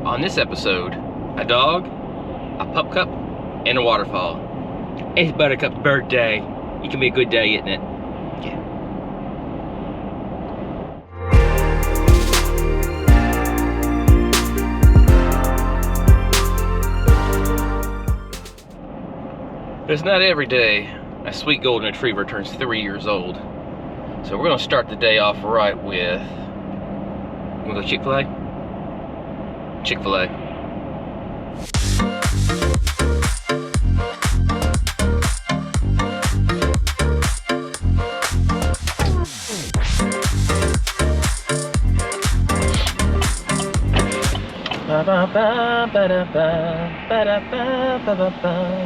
On this episode, a dog, a pup cup, and a waterfall. It's Buttercup's birthday. It can be a good day, isn't it? Yeah. But it's not every day a sweet golden retriever turns 3 years old. So we're gonna start the day off right with, you wanna go Chick-fil-A? Chick-fil-A.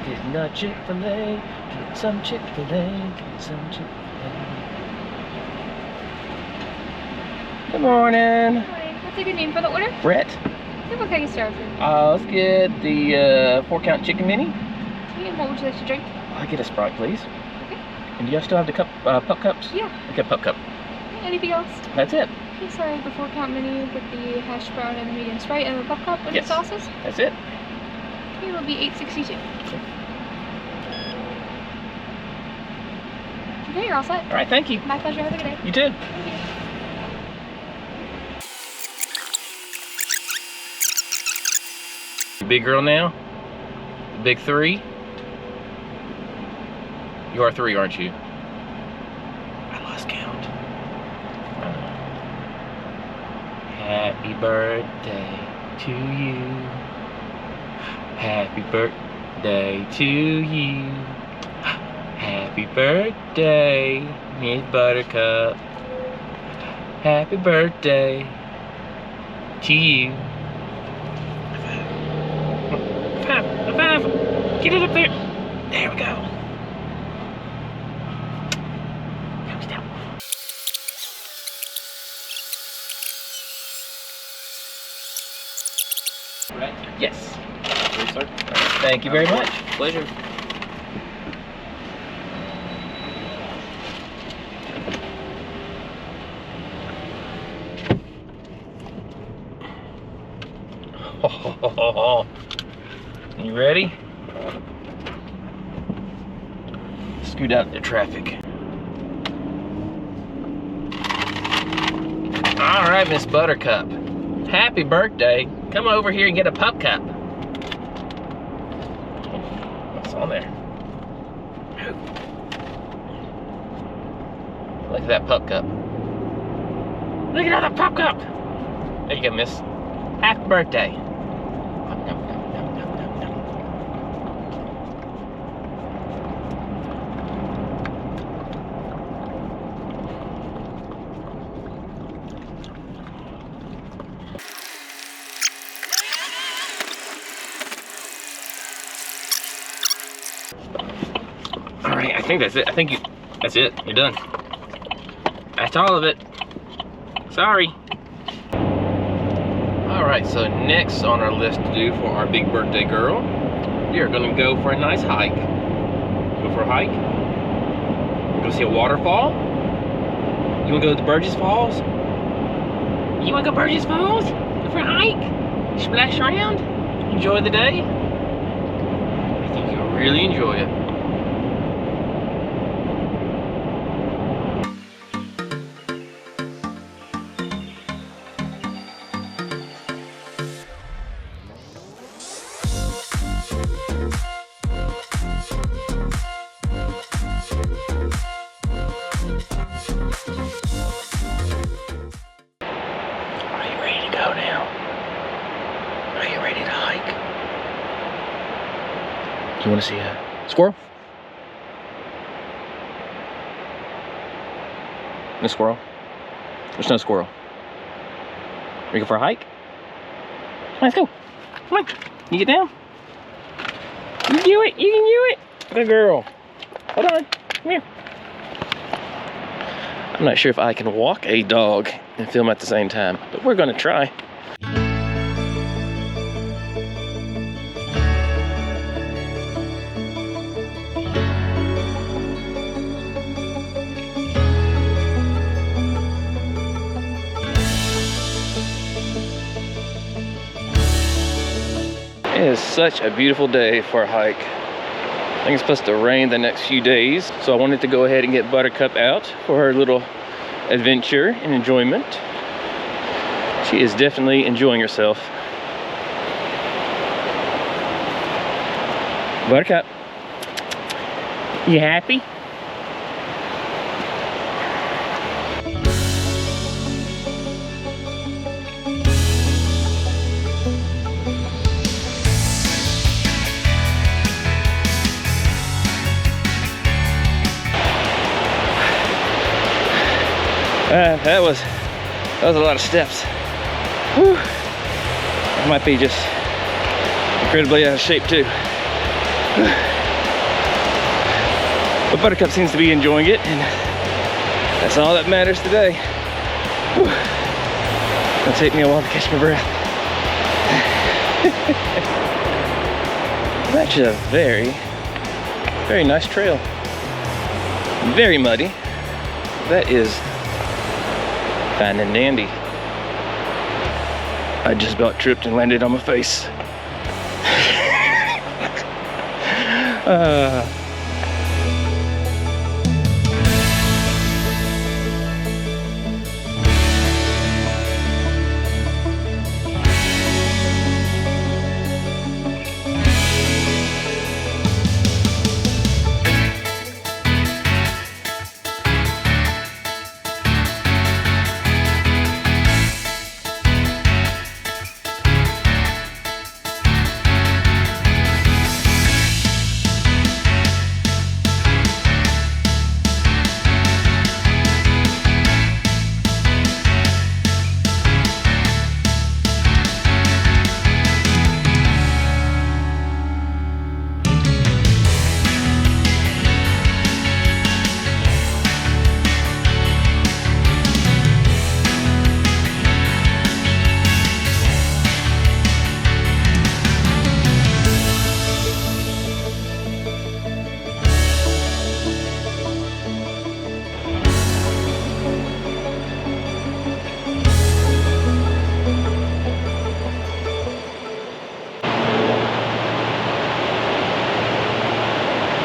Getting our Chick-fil-A, get some Chick-fil-A, get some Chick-fil-A. Good morning. Hi, what's a good name for the order? Brett. Yeah, what can I start with? Let's get the 4-count chicken mini. Okay, and what would you like to drink? I'll get a Sprite, please. Okay. And do you still have the pup cups? Yeah. Okay, pup cup. Okay, anything else? That's it. Okay, so I have the 4-count menu with the hash brown and the medium Sprite and the pup cup with Yes. the sauces. That's it. Okay, it'll be $8.62. Okay, you're all set. All right, thank you. My pleasure. Have a good day. You too. Thank you. Big girl now? Big 3? You are 3, aren't you? I lost count. Happy birthday to you. Happy birthday to you. Happy birthday, Miss Buttercup. Happy birthday to you. High five! Get it up there! There we go. Comes down. Right? Yes. Yes, sir. Thank you very much. Pleasure. You ready? Scoot out the traffic. All right, Miss Buttercup. Happy birthday. Come over here and get a pup cup. What's on there? Look at that pup cup. Look at another pup cup. There you go, miss. Happy birthday. All right, I think that's it. That's it. You're done. That's all of it. Sorry. All right, so next on our list to do for our big birthday girl, we are gonna go for a nice hike. Go for a hike. Go see a waterfall. You wanna go to Burgess Falls? You wanna go Burgess Falls? Go for a hike? Splash around? Enjoy the day? I think you'll really enjoy it. Are you ready to go now? Are you ready to hike? Do you want to see a squirrel? No squirrel? There's no squirrel. Ready to go for a hike? Come on, let's go. Come on. You get down? You can do it. You can do it. Good girl. Hold on. Come here. I'm not sure if I can walk a dog and film at the same time, but we're gonna try. It is such a beautiful day for a hike. I think it's supposed to rain the next few days, so I wanted to go ahead and get Buttercup out for her little adventure and enjoyment. She is definitely enjoying herself. Buttercup, you happy? That was a lot of steps. Whew. I might be just incredibly out of shape too. But Buttercup seems to be enjoying it, and that's all that matters today. Whew. It'll take me a while to catch my breath. That's a very, very nice trail. Very muddy. That is fine and dandy. I just about tripped and landed on my face.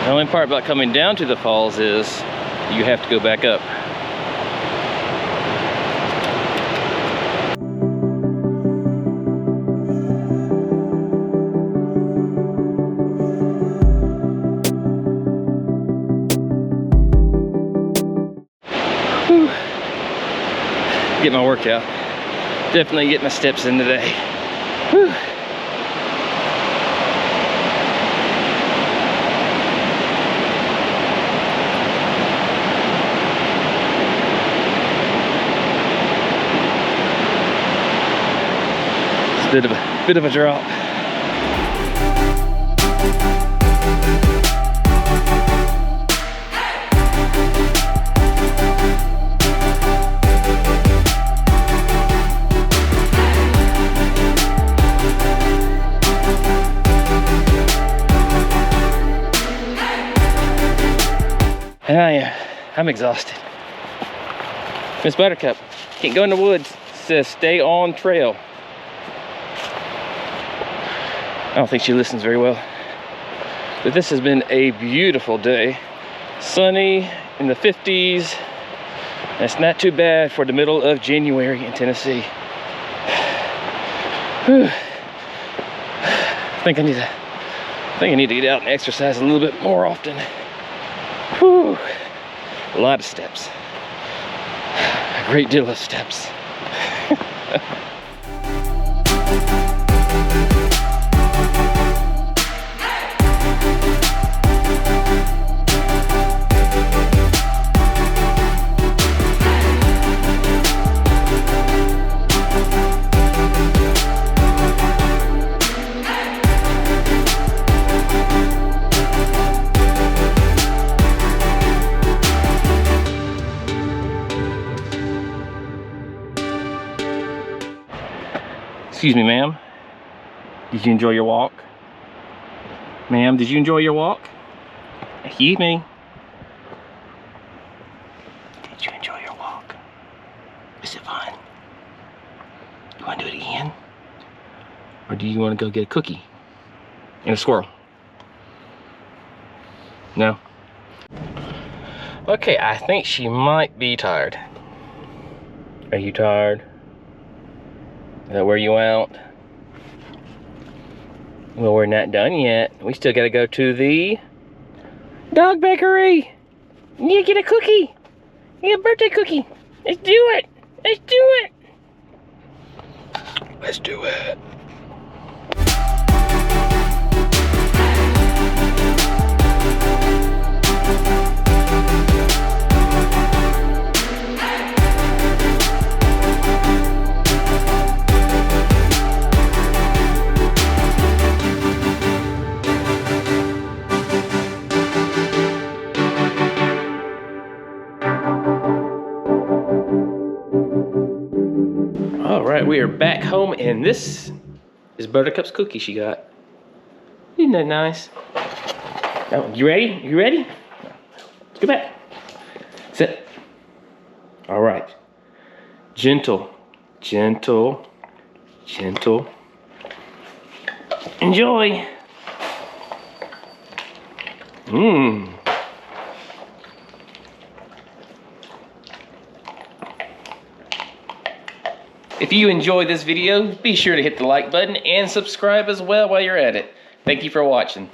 The only part about coming down to the falls is you have to go back up. Whew. Get my workout. Definitely get my steps in today. Whew. Bit of a drop. And I'm exhausted. Miss Buttercup, can't go in the woods. It says stay on trail. I don't think she listens very well. But this has been a beautiful day. Sunny, in the 50s. And it's not too bad for the middle of January in Tennessee. Whew. I think I need to get out and exercise a little bit more often. Whew. A lot of steps. A great deal of steps. Excuse me, ma'am. Did you enjoy your walk? Ma'am, did you enjoy your walk? Excuse me. Did you enjoy your walk? Was it fun? You want to do it again? Or do you want to go get a cookie? And a squirrel. No? Okay, I think she might be tired. Are you tired? Is that where you out? Well, we're not done yet. We still gotta go to the dog bakery. You get a cookie. You get a birthday cookie. Let's do it. Let's do it. Let's do it. All right, we are back home, and this is Buttercup's cookie she got. Isn't that nice? Oh, you ready? You ready? Let's go back. Sit. All right. Gentle, gentle, gentle. Enjoy. Mmm. If you enjoyed this video, be sure to hit the like button and subscribe as well while you're at it. Thank you for watching.